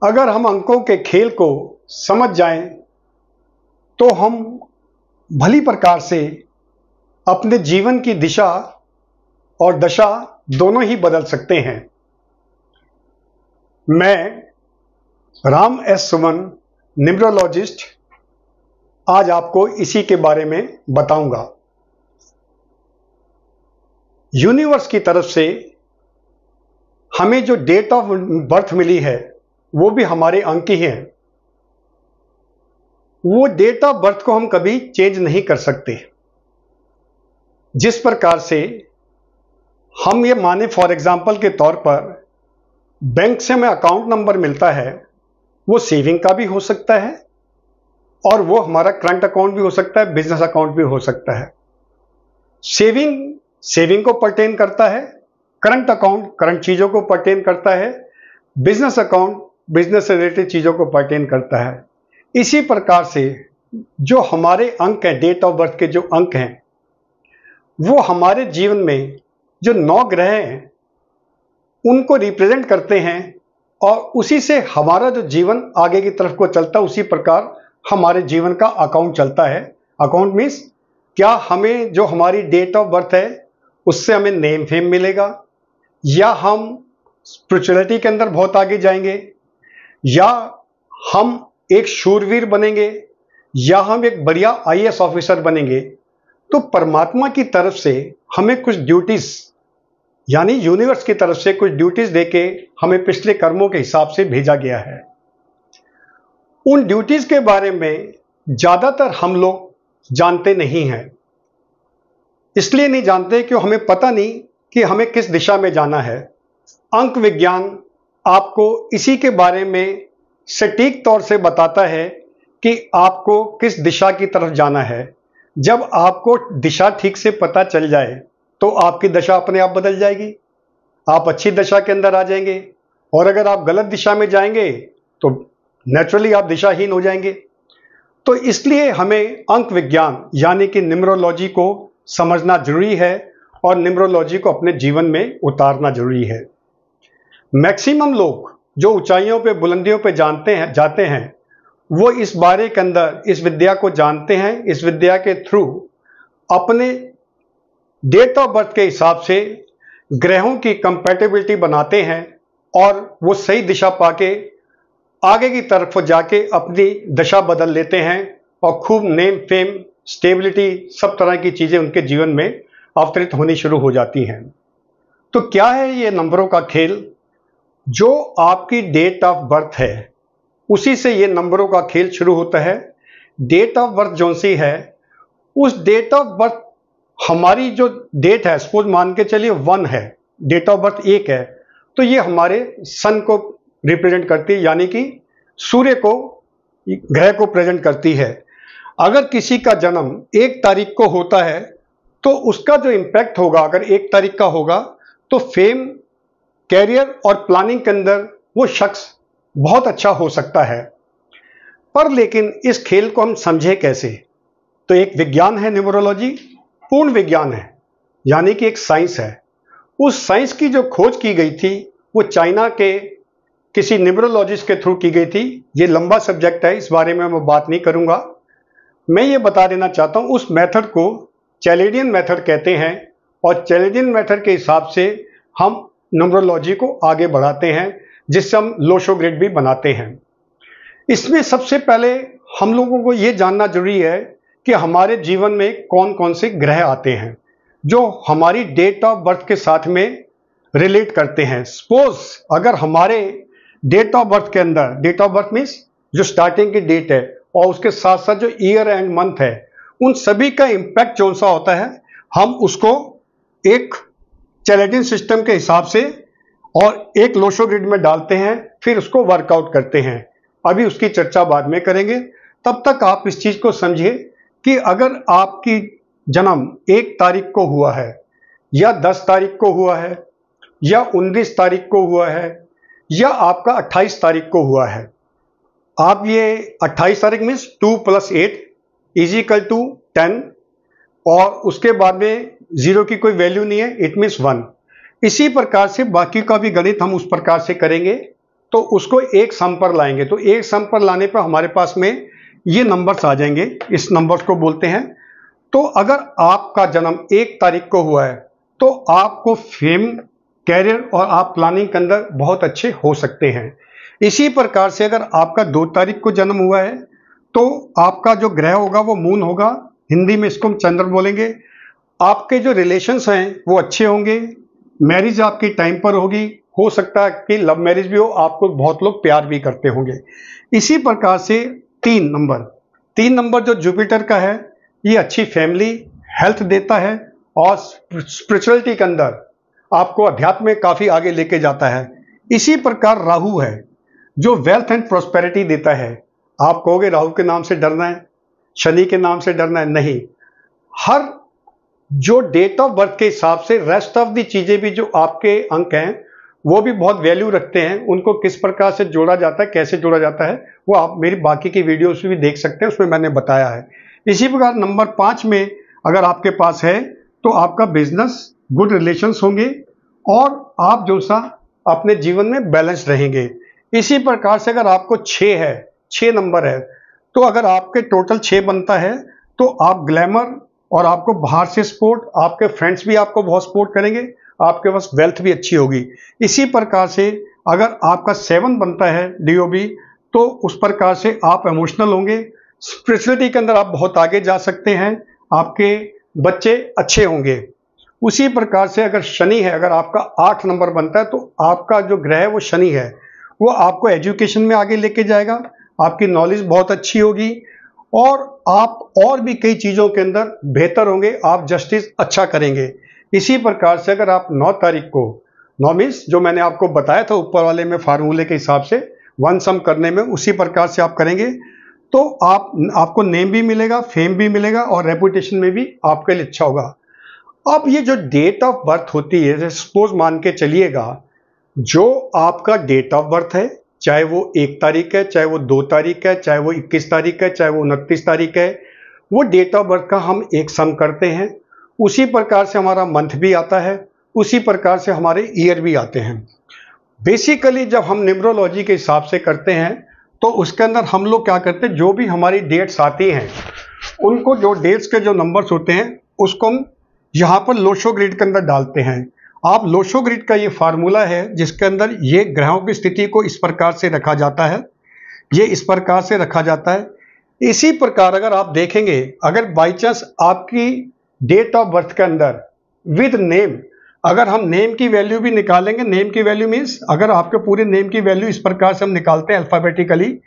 अगर हम अंकों के खेल को समझ जाएं तो हम भली प्रकार से अपने जीवन की दिशा और दशा दोनों ही बदल सकते हैं। मैं राम एस सुमन, न्यूमरोलॉजिस्ट, आज आपको इसी के बारे में बताऊंगा। यूनिवर्स की तरफ से हमें जो डेट ऑफ बर्थ मिली है वो भी हमारे अंक ही हैं। वो डेट ऑफ बर्थ को हम कभी चेंज नहीं कर सकते। जिस प्रकार से हम ये माने फॉर एग्जांपल के तौर पर बैंक से हमें अकाउंट नंबर मिलता है, वो सेविंग का भी हो सकता है और वो हमारा करंट अकाउंट भी हो सकता है, बिजनेस अकाउंट भी हो सकता है। सेविंग को पर्टेन करता है, करंट अकाउंट करंट चीज़ों को पर्टेन करता है, बिजनेस अकाउंट बिजनेस से रिलेटेड चीज़ों को पर्टेन करता है। इसी प्रकार से जो हमारे अंक हैं, डेट ऑफ बर्थ के जो अंक हैं, वो हमारे जीवन में जो 9 ग्रह हैं उनको रिप्रेजेंट करते हैं और उसी से हमारा जो जीवन आगे की तरफ को चलता है, उसी प्रकार हमारे जीवन का अकाउंट चलता है। अकाउंट मीन्स क्या हमें जो हमारी डेट ऑफ बर्थ है उससे हमें नेम फेम मिलेगा, या हम स्पिरिचुअलिटी के अंदर बहुत आगे जाएंगे, या हम एक शूरवीर बनेंगे, या हम एक बढ़िया आईएएस ऑफिसर बनेंगे। तो परमात्मा की तरफ से हमें कुछ ड्यूटीज, यानी यूनिवर्स की तरफ से कुछ ड्यूटीज देके हमें पिछले कर्मों के हिसाब से भेजा गया है। उन ड्यूटीज के बारे में ज्यादातर हम लोग जानते नहीं हैं। इसलिए नहीं जानते कि हमें पता नहीं कि हमें किस दिशा में जाना है। अंक विज्ञान आपको इसी के बारे में सटीक तौर से बताता है कि आपको किस दिशा की तरफ जाना है। जब आपको दिशा ठीक से पता चल जाए तो आपकी दशा अपने आप बदल जाएगी, आप अच्छी दशा के अंदर आ जाएंगे। और अगर आप गलत दिशा में जाएंगे तो नेचुरली आप दिशाहीन हो जाएंगे। तो इसलिए हमें अंक विज्ञान यानी कि न्यूमरोलॉजी को समझना जरूरी है और न्यूमरोलॉजी को अपने जीवन में उतारना जरूरी है। मैक्सिमम लोग जो ऊंचाइयों पे, बुलंदियों पे जाते हैं, वो इस बारे के अंदर इस विद्या को जानते हैं। इस विद्या के थ्रू अपने डेट ऑफ बर्थ के हिसाब से ग्रहों की कंपैटिबिलिटी बनाते हैं और वो सही दिशा पाके आगे की तरफ जाके अपनी दशा बदल लेते हैं और खूब नेम फेम, स्टेबिलिटी, सब तरह की चीजें उनके जीवन में अवतरित होनी शुरू हो जाती हैं। तो क्या है ये नंबरों का खेल? जो आपकी डेट ऑफ बर्थ है उसी से ये नंबरों का खेल शुरू होता है। डेट ऑफ बर्थ जो सी है, उस डेट ऑफ बर्थ हमारी जो डेट है, सपोज मान के चलिए 1 है, डेट ऑफ बर्थ 1 है, तो ये हमारे सन को रिप्रेजेंट करती है, यानी कि सूर्य को, ग्रह को प्रेजेंट करती है। अगर किसी का जन्म 1 तारीख को होता है तो उसका जो इंपैक्ट होगा, अगर 1 तारीख का होगा तो फेम, कैरियर और प्लानिंग के अंदर वो शख्स बहुत अच्छा हो सकता है। पर लेकिन इस खेल को हम समझे कैसे? तो एक विज्ञान है न्यूमरोलॉजी, पूर्ण विज्ञान है, यानी कि एक साइंस है। उस साइंस की जो खोज की गई थी वो चाइना के किसी न्यूमरोलॉजिस्ट के थ्रू की गई थी। ये लंबा सब्जेक्ट है, इस बारे में मैं बात नहीं करूंगा। मैं ये बता देना चाहता हूं, उस मेथड को चैलेडियन मेथड कहते हैं और चैलेडियन मेथड के हिसाब से हम न्यूमरोलॉजी को आगे बढ़ाते हैं, जिससे हम लोशो ग्रिड भी बनाते हैं। इसमें सबसे पहले हम लोगों को ये जानना जरूरी है कि हमारे जीवन में कौन कौन से ग्रह आते हैं जो हमारी डेट ऑफ बर्थ के साथ में रिलेट करते हैं। सपोज अगर हमारे डेट ऑफ बर्थ के अंदर, डेट ऑफ बर्थ मीन्स जो स्टार्टिंग की डेट है और उसके साथ साथ जो ईयर एंड मंथ है, उन सभी का इंपैक्ट कौन सा होता है, हम उसको एक चैलेडियन सिस्टम के हिसाब से और एक लोशो ग्रिड में डालते हैं, फिर उसको वर्कआउट करते हैं। अभी उसकी चर्चा बाद में करेंगे। तब तक आप इस चीज को समझिए कि अगर आपकी जन्म 1 तारीख को हुआ है, या 10 तारीख को हुआ है, या 19 तारीख को हुआ है, या आपका 28 तारीख को हुआ है, आप ये 28 तारीख मीन्स 2 + 8 = 10 और उसके बाद में 0 की कोई वैल्यू नहीं है, इट मीन्स 1। इसी प्रकार से बाकी का भी गणित हम उस प्रकार से करेंगे। तो उसको एक सम पर लाएंगे, तो एक सम पर लाने पर हमारे पास में ये नंबर्स आ जाएंगे, इस नंबर्स को बोलते हैं। तो अगर आपका जन्म 1 तारीख को हुआ है तो आपको फेम, कैरियर और आप प्लानिंग के अंदर बहुत अच्छे हो सकते हैं। इसी प्रकार से अगर आपका 2 तारीख को जन्म हुआ है तो आपका जो ग्रह होगा वो मून होगा, हिंदी में इसको हम चंद्र बोलेंगे। आपके जो रिलेशंस हैं वो अच्छे होंगे, मैरिज आपकी टाइम पर होगी, हो सकता है कि लव मैरिज भी हो, आपको बहुत लोग प्यार भी करते होंगे। इसी प्रकार से 3 नंबर जो जुपिटर का है, ये अच्छी फैमिली, हेल्थ देता है और स्पिरिचुअलिटी के अंदर आपको अध्यात्म में काफी आगे लेके जाता है। इसी प्रकार राहु है जो वेल्थ एंड प्रोस्पेरिटी देता है। आप कहोगे राहु के नाम से डरना है, शनि के नाम से डरना है, नहीं। हर जो डेट ऑफ बर्थ के हिसाब से रेस्ट ऑफ दी चीजें भी जो आपके अंक हैं वो भी बहुत वैल्यू रखते हैं। उनको किस प्रकार से जोड़ा जाता है, कैसे जोड़ा जाता है, वो आप मेरी बाकी की वीडियोस में भी देख सकते हैं, उसमें मैंने बताया है। इसी प्रकार नंबर 5 में अगर आपके पास है तो आपका बिजनेस, गुड रिलेशंस होंगे और आप जो सा अपने जीवन में बैलेंस रहेंगे। इसी प्रकार से अगर आपको 6 नंबर है तो अगर आपके टोटल 6 बनता है तो आप ग्लैमर और आपको बाहर से सपोर्ट, आपके फ्रेंड्स भी आपको बहुत सपोर्ट करेंगे, आपके पास वेल्थ भी अच्छी होगी। इसी प्रकार से अगर आपका 7 बनता है DOB तो उस प्रकार से आप इमोशनल होंगे, स्पिरिचुअलिटी के अंदर आप बहुत आगे जा सकते हैं, आपके बच्चे अच्छे होंगे। उसी प्रकार से अगर शनि है, अगर आपका 8 नंबर बनता है तो आपका जो ग्रह है वो शनि है, वो आपको एजुकेशन में आगे लेके जाएगा, आपकी नॉलेज बहुत अच्छी होगी और आप और भी कई चीज़ों के अंदर बेहतर होंगे, आप जस्टिस अच्छा करेंगे। इसी प्रकार से अगर आप 9 तारीख को, 9 मीन्स जो मैंने आपको बताया था ऊपर वाले में फार्मूले के हिसाब से वन सम करने में, उसी प्रकार से आप करेंगे तो आपको नेम भी मिलेगा, फेम भी मिलेगा और रेपुटेशन में भी आपके लिए अच्छा होगा। अब ये जो डेट ऑफ बर्थ होती है, सपोज मान के चलिएगा जो आपका डेट ऑफ बर्थ है, चाहे वो 1 तारीख है, चाहे वो 2 तारीख है, चाहे वो 21 तारीख है, चाहे वो 29 तारीख है, वो डेट ऑफ बर्थ का हम एक सम करते हैं। उसी प्रकार से हमारा मंथ भी आता है, उसी प्रकार से हमारे ईयर भी आते हैं। बेसिकली जब हम न्यूमरोलॉजी के हिसाब से करते हैं तो उसके अंदर हम लोग क्या करते हैं, जो भी हमारी डेट्स आती हैं उनको, जो डेट्स के जो नंबर्स होते हैं उसको हम यहाँ पर लोशो ग्रिड के अंदर डालते हैं। आप लोशो ग्रिड का ये फार्मूला है जिसके अंदर ये ग्रहों की स्थिति को इस प्रकार से रखा जाता है, ये इस प्रकार से रखा जाता है। इसी प्रकार अगर आप देखेंगे, अगर बाई चांस आपकी डेट ऑफ बर्थ के अंदर विद नेम, अगर हम नेम की वैल्यू भी निकालेंगे, नेम की वैल्यू मीन्स अगर आपके पूरे नेम की वैल्यू इस प्रकार से हम निकालते हैं अल्फाबेटिकली,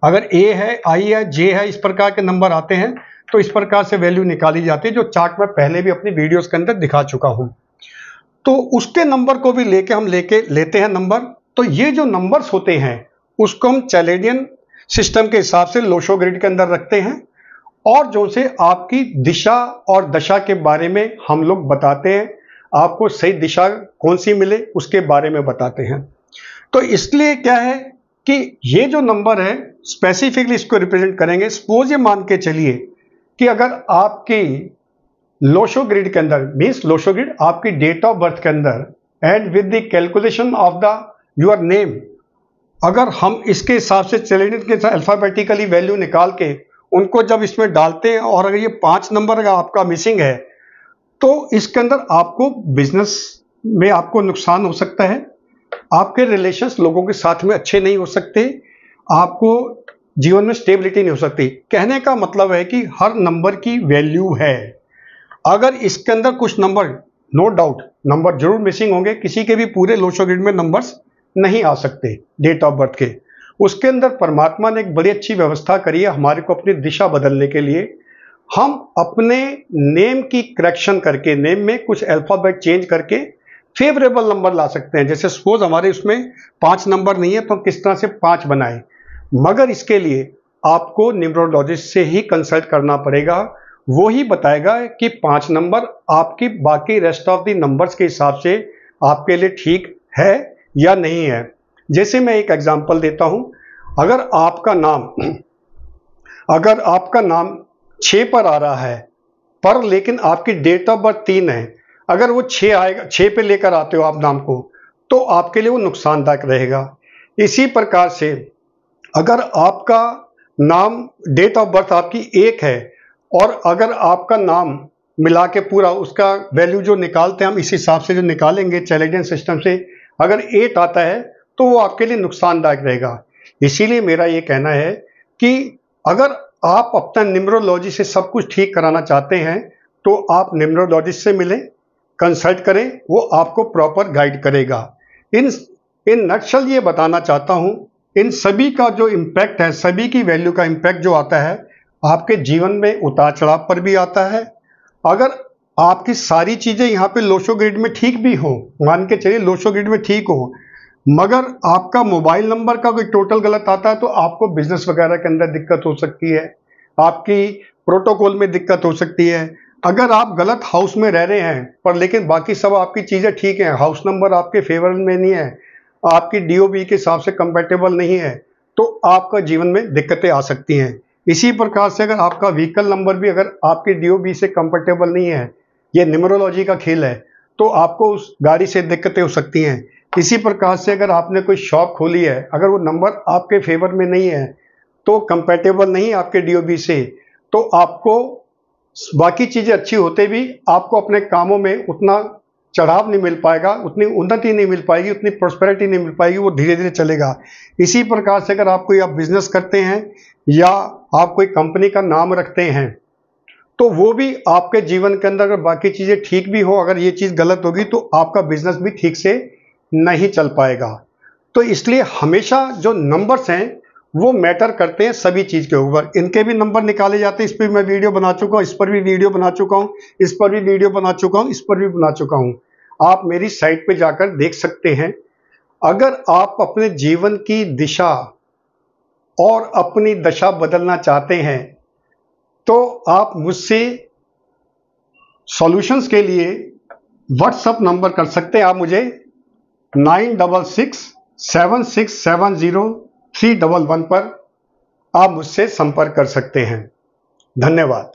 अगर A है, I है, J है, इस प्रकार के नंबर आते हैं तो इस प्रकार से वैल्यू निकाली जाती है, जो चार्ट में पहले भी अपनी वीडियोस के अंदर दिखा चुका हूं। तो उसके नंबर को भी हम लेते हैं नंबर। तो ये जो नंबर्स होते हैं उसको हम चैलेडियन सिस्टम के हिसाब से लोशो ग्रिड के अंदर रखते हैं और जो से आपकी दिशा और दशा के बारे में हम लोग बताते हैं, आपको सही दिशा कौन सी मिले उसके बारे में बताते हैं। तो इसलिए क्या है कि ये जो नंबर है स्पेसिफिकली इसको रिप्रेजेंट करेंगे। सपोज ये मान के चलिए कि अगर आपकी लोशो ग्रिड के अंदर, मीन्स लोशो ग्रिड आपकी डेट ऑफ बर्थ के अंदर and with the calculation of the your name, अगर हम इसके हिसाब से चैलेंज के साथ अल्फाबेटिकली वैल्यू निकाल के उनको जब इसमें डालते हैं और अगर ये 5 नंबर अगर आपका मिसिंग है तो इसके अंदर आपको बिजनेस में आपको नुकसान हो सकता है, आपके रिलेशंस लोगों के साथ में अच्छे नहीं हो सकते, आपको जीवन में स्टेबिलिटी नहीं हो सकती। कहने का मतलब है कि हर नंबर की वैल्यू है। अगर इसके अंदर कुछ नंबर, नो डाउट नंबर जरूर मिसिंग होंगे, किसी के भी पूरे लोशो ग्रिड में नंबर्स नहीं आ सकते डेट ऑफ बर्थ के, उसके अंदर परमात्मा ने एक बड़ी अच्छी व्यवस्था करी है हमारे को अपनी दिशा बदलने के लिए। हम अपने नेम की करेक्शन करके, नेम में कुछ अल्फाबेट चेंज करके फेवरेबल नंबर ला सकते हैं। जैसे सपोज हमारे उसमें 5 नंबर नहीं है तो हम किस तरह से 5 बनाएं, मगर इसके लिए आपको न्यूमरोलॉजिस्ट से ही कंसल्ट करना पड़ेगा, वो ही बताएगा कि 5 नंबर आपकी बाकी रेस्ट ऑफ द नंबर्स के हिसाब से आपके लिए ठीक है या नहीं है। जैसे मैं एक एग्जांपल देता हूं, अगर आपका नाम 6 पर आ रहा है पर लेकिन आपकी डेट ऑफ बर्थ 3 है, अगर वो 6 आएगा, 6 पे लेकर आते हो आप नाम को, तो आपके लिए वो नुकसानदायक रहेगा। इसी प्रकार से अगर आपका नाम, डेट ऑफ बर्थ आपकी 1 है और अगर आपका नाम मिला के पूरा उसका वैल्यू जो निकालते हैं हम इस हिसाब से जो निकालेंगे चैलेंजिंग सिस्टम से, अगर 8 आता है तो वो आपके लिए नुकसानदायक रहेगा। इसीलिए मेरा ये कहना है कि अगर आप अपना न्यूमरोलॉजी से सब कुछ ठीक कराना चाहते हैं तो आप न्यूमरोलॉजिस्ट से मिलें, कंसल्ट करें, वो आपको प्रॉपर गाइड करेगा। इन नटशल ये बताना चाहता हूँ, इन सभी का जो इम्पैक्ट है, सभी की वैल्यू का इम्पैक्ट जो आता है आपके जीवन में उतार चढ़ाव पर भी आता है। अगर आपकी सारी चीज़ें यहाँ पे लोशो ग्रिड में ठीक भी हो, मान के चलिए लोशो ग्रिड में ठीक हो, मगर आपका मोबाइल नंबर का कोई टोटल गलत आता है तो आपको बिजनेस वगैरह के अंदर दिक्कत हो सकती है, आपकी प्रोटोकॉल में दिक्कत हो सकती है। अगर आप गलत हाउस में रह रहे हैं पर लेकिन बाकी सब आपकी चीज़ें ठीक हैं, हाउस नंबर आपके फेवर में नहीं है, आपकी डीओबी के हिसाब से कंपैटिबल नहीं है, तो आपका जीवन में दिक्कतें आ सकती हैं। इसी प्रकार से अगर आपका व्हीकल नंबर भी अगर आपके डीओबी से कंपैटिबल नहीं है, ये न्यूमरोलॉजी का खेल है, तो आपको उस गाड़ी से दिक्कतें हो सकती हैं। इसी प्रकार से अगर आपने कोई शॉप खोली है, अगर वो नंबर आपके फेवर में नहीं है, तो कंपैटिबल नहीं आपके डीओबी से, तो आपको बाकी चीज़ें अच्छी होते भी आपको अपने कामों में उतना चढ़ाव नहीं मिल पाएगा, उतनी उन्नति नहीं मिल पाएगी, उतनी प्रॉस्पेरिटी नहीं मिल पाएगी, वो धीरे धीरे चलेगा। इसी प्रकार से अगर आप बिजनेस करते हैं या आप कोई कंपनी का नाम रखते हैं, तो वो भी आपके जीवन के अंदर अगर बाकी चीज़ें ठीक भी हो, अगर ये चीज़ गलत होगी तो आपका बिजनेस भी ठीक से नहीं चल पाएगा। तो इसलिए हमेशा जो नंबर्स हैं वो मैटर करते हैं सभी चीज़ के ऊपर। इनके भी नंबर निकाले जाते हैं, इस पर मैं वीडियो बना चुका हूँ, इस पर भी वीडियो बना चुका हूँ, इस पर भी वीडियो बना चुका हूँ, इस पर भी बना चुका हूँ। आप मेरी साइट पे जाकर देख सकते हैं। अगर आप अपने जीवन की दिशा और अपनी दशा बदलना चाहते हैं तो आप मुझसे सॉल्यूशंस के लिए व्हाट्सएप नंबर कर सकते हैं। आप मुझे 9667670311 पर आप मुझसे संपर्क कर सकते हैं। धन्यवाद।